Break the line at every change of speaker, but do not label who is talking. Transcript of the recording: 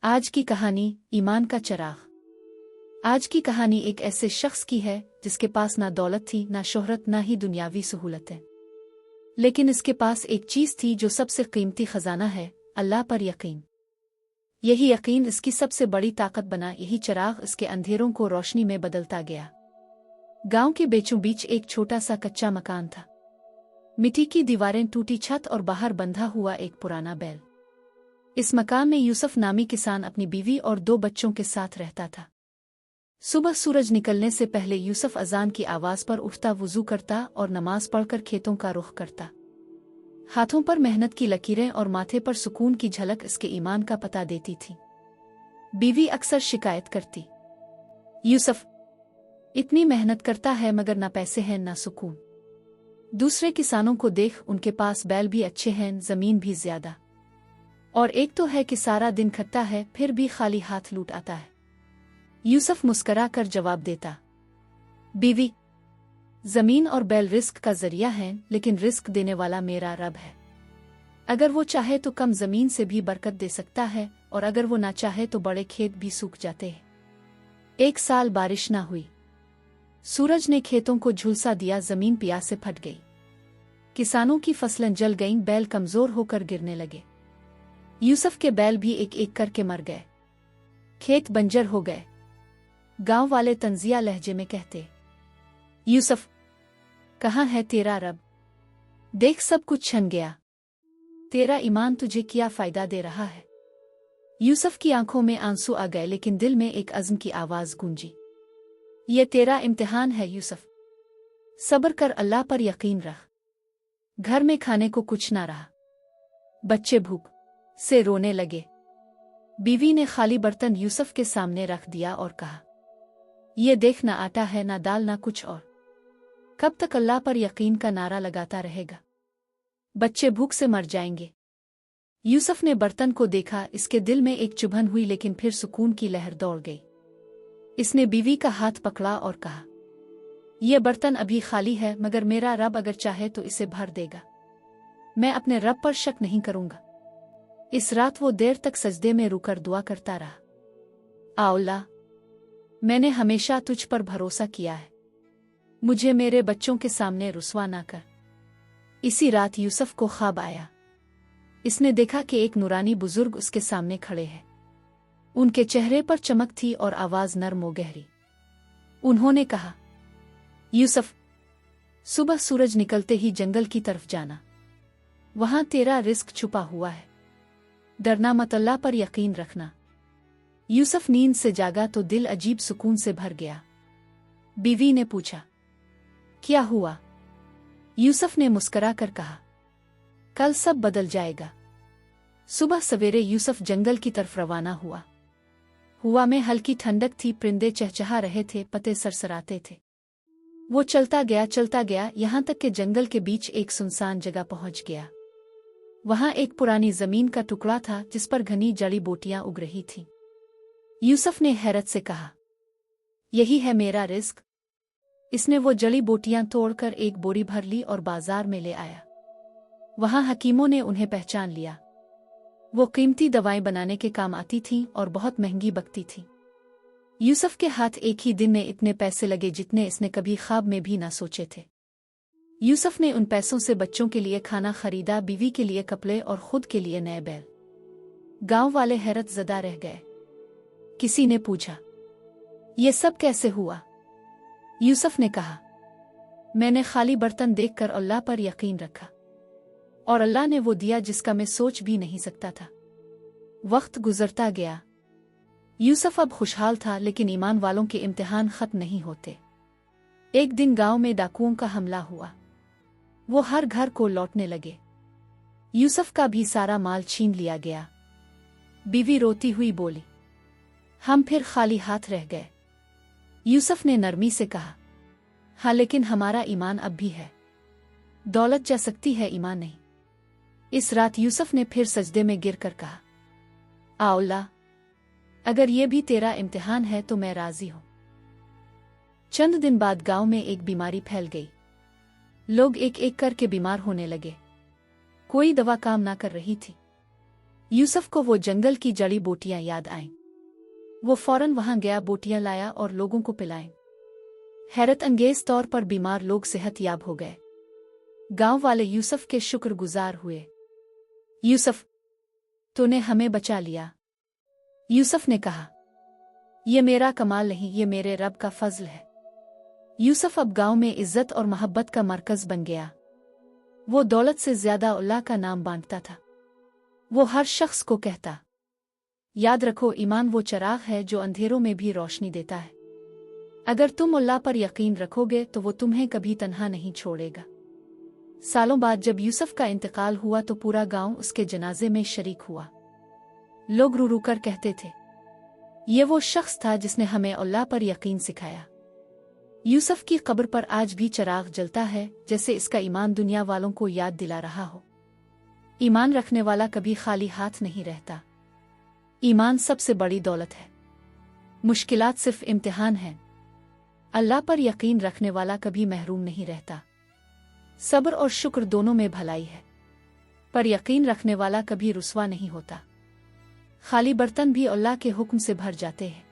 आज की कहानी ईमान का चराग। आज की कहानी एक ऐसे शख्स की है जिसके पास ना दौलत थी, ना शोहरत, ना ही दुनियावी सहूलतें, लेकिन इसके पास एक चीज थी जो सबसे कीमती खजाना है, अल्लाह पर यकीन। यही यकीन इसकी सबसे बड़ी ताकत बना। यही चराग इसके अंधेरों को रोशनी में बदलता गया। गांव के बीचों बीच एक छोटा सा कच्चा मकान था। मिट्टी की दीवारें, टूटी छत और बाहर बंधा हुआ एक पुराना बैल। इस मकान में यूसुफ नामी किसान अपनी बीवी और 2 बच्चों के साथ रहता था। सुबह सूरज निकलने से पहले यूसुफ अजान की आवाज पर उठता, वुजू करता और नमाज पढ़कर खेतों का रुख करता। हाथों पर मेहनत की लकीरें और माथे पर सुकून की झलक इसके ईमान का पता देती थी। बीवी अक्सर शिकायत करती, यूसुफ इतनी मेहनत करता है मगर ना पैसे हैं ना सुकून। दूसरे किसानों को देख, उनके पास बैल भी अच्छे हैं, जमीन भी ज्यादा, और एक तो है कि सारा दिन खटता है फिर भी खाली हाथ लौट आता है। यूसुफ मुस्करा कर जवाब देता, बीवी, जमीन और बैल रिस्क का जरिया हैं, लेकिन रिस्क देने वाला मेरा रब है। अगर वो चाहे तो कम जमीन से भी बरकत दे सकता है, और अगर वो ना चाहे तो बड़े खेत भी सूख जाते हैं। एक साल बारिश ना हुई। सूरज ने खेतों को झुलसा दिया, जमीन प्यास से फट गई। किसानों की फसलें जल गईं, बैल कमजोर होकर गिरने लगे। यूसुफ के बैल भी एक एक करके मर गए। खेत बंजर हो गए। गांव वाले तंजिया लहजे में कहते, यूसुफ, कहाँ है तेरा रब? देख, सब कुछ छन गया। तेरा ईमान तुझे क्या फायदा दे रहा है? यूसुफ की आंखों में आंसू आ गए, लेकिन दिल में एक अज़्म की आवाज गूंजी, ये तेरा इम्तिहान है यूसुफ। सब्र कर, अल्लाह पर यकीन रख। घर में खाने को कुछ ना रहा। बच्चे भूख से रोने लगे। बीवी ने खाली बर्तन यूसुफ के सामने रख दिया और कहा, ये देख, ना आटा है, ना दाल, ना कुछ और। कब तक अल्लाह पर यकीन का नारा लगाता रहेगा? बच्चे भूख से मर जाएंगे। यूसुफ ने बर्तन को देखा। इसके दिल में एक चुभन हुई, लेकिन फिर सुकून की लहर दौड़ गई। इसने बीवी का हाथ पकड़ा और कहा, यह बर्तन अभी खाली है, मगर मेरा रब अगर चाहे तो इसे भर देगा। मैं अपने रब पर शक नहीं करूंगा। इस रात वो देर तक सजदे में रुकर दुआ करता रहा, अल्लाह, मैंने हमेशा तुझ पर भरोसा किया है, मुझे मेरे बच्चों के सामने रुसवा ना कर। इसी रात यूसुफ को ख्वाब आया। इसने देखा कि एक नूरानी बुजुर्ग उसके सामने खड़े हैं। उनके चेहरे पर चमक थी और आवाज नर्म और गहरी। उन्होंने कहा, यूसुफ, सुबह सूरज निकलते ही जंगल की तरफ जाना। वहां तेरा रिस्क छुपा हुआ है। डरना मत, अल्लाह पर यकीन रखना। यूसुफ नींद से जागा तो दिल अजीब सुकून से भर गया। बीवी ने पूछा, क्या हुआ? यूसुफ ने मुस्करा कर कहा, कल सब बदल जाएगा। सुबह सवेरे यूसुफ जंगल की तरफ रवाना हुआ। हवा में हल्की ठंडक थी, परिंदे चहचहा रहे थे, पत्ते सरसराते थे। वो चलता गया, यहां तक कि जंगल के बीच एक सुनसान जगह पहुंच गया। वहां एक पुरानी जमीन का टुकड़ा था जिस पर घनी जड़ी बूटियां उग रही थीं। यूसुफ ने हैरत से कहा, यही है मेरा रिस्क। इसने वो जड़ी बूटियां तोड़कर एक बोरी भर ली और बाजार में ले आया। वहां हकीमों ने उन्हें पहचान लिया। वो कीमती दवाएं बनाने के काम आती थीं और बहुत महंगी बकती थीं। यूसुफ के हाथ एक ही दिन में इतने पैसे लगे जितने इसने कभी ख्वाब में भी ना सोचे थे। यूसुफ ने उन पैसों से बच्चों के लिए खाना खरीदा, बीवी के लिए कपड़े और खुद के लिए नए बैल। गांव वाले हैरत ज़दा रह गए। किसी ने पूछा, ये सब कैसे हुआ? यूसुफ ने कहा, मैंने खाली बर्तन देखकर अल्लाह पर यकीन रखा, और अल्लाह ने वो दिया जिसका मैं सोच भी नहीं सकता था। वक्त गुजरता गया। यूसुफ अब खुशहाल था, लेकिन ईमान वालों के इम्तिहान खत्म नहीं होते। एक दिन गांव में डाकुओं का हमला हुआ। वो हर घर को लौटने लगे। यूसुफ का भी सारा माल छीन लिया गया। बीवी रोती हुई बोली, हम फिर खाली हाथ रह गए। यूसुफ ने नरमी से कहा, हाँ, लेकिन हमारा ईमान अब भी है। दौलत जा सकती है, ईमान नहीं। इस रात यूसुफ ने फिर सजदे में गिर कर कहा, अल्लाह, अगर ये भी तेरा इम्तिहान है तो मैं राजी हूं। चंद दिन बाद गांव में एक बीमारी फैल गई। लोग एक एक करके बीमार होने लगे। कोई दवा काम ना कर रही थी। यूसुफ को वो जंगल की जड़ी बूटियां याद आईं। वो फौरन वहां गया, बूटियां लाया और लोगों को पिलाएं। हैरत अंगेज तौर पर बीमार लोग सेहतयाब हो गए। गांव वाले यूसुफ के शुक्रगुजार हुए। यूसुफ, तूने हमें बचा लिया। यूसुफ ने कहा, ये मेरा कमाल नहीं, ये मेरे रब का फजल है। यूसुफ अब गांव में इज्जत और मोहब्बत का मरकज बन गया। वो दौलत से ज्यादा अल्लाह का नाम बांटता था। वो हर शख्स को कहता, याद रखो, ईमान वो चिराग है जो अंधेरों में भी रोशनी देता है। अगर तुम अल्लाह पर यकीन रखोगे तो वो तुम्हें कभी तन्हा नहीं छोड़ेगा। सालों बाद जब यूसुफ का इंतकाल हुआ तो पूरा गांव उसके जनाजे में शरीक हुआ। लोग रू रू कर कहते थे, ये वो शख्स था जिसने हमें अल्लाह पर यकीन सिखाया। यूसुफ की कब्र पर आज भी चिराग जलता है, जैसे इसका ईमान दुनिया वालों को याद दिला रहा हो। ईमान रखने वाला कभी खाली हाथ नहीं रहता। ईमान सबसे बड़ी दौलत है। मुश्किलात सिर्फ इम्तिहान है। अल्लाह पर यकीन रखने वाला कभी महरूम नहीं रहता। सब्र और शुक्र दोनों में भलाई है, पर यकीन रखने वाला कभी रुस्वा नहीं होता। खाली बर्तन भी अल्लाह के हुक्म से भर जाते हैं।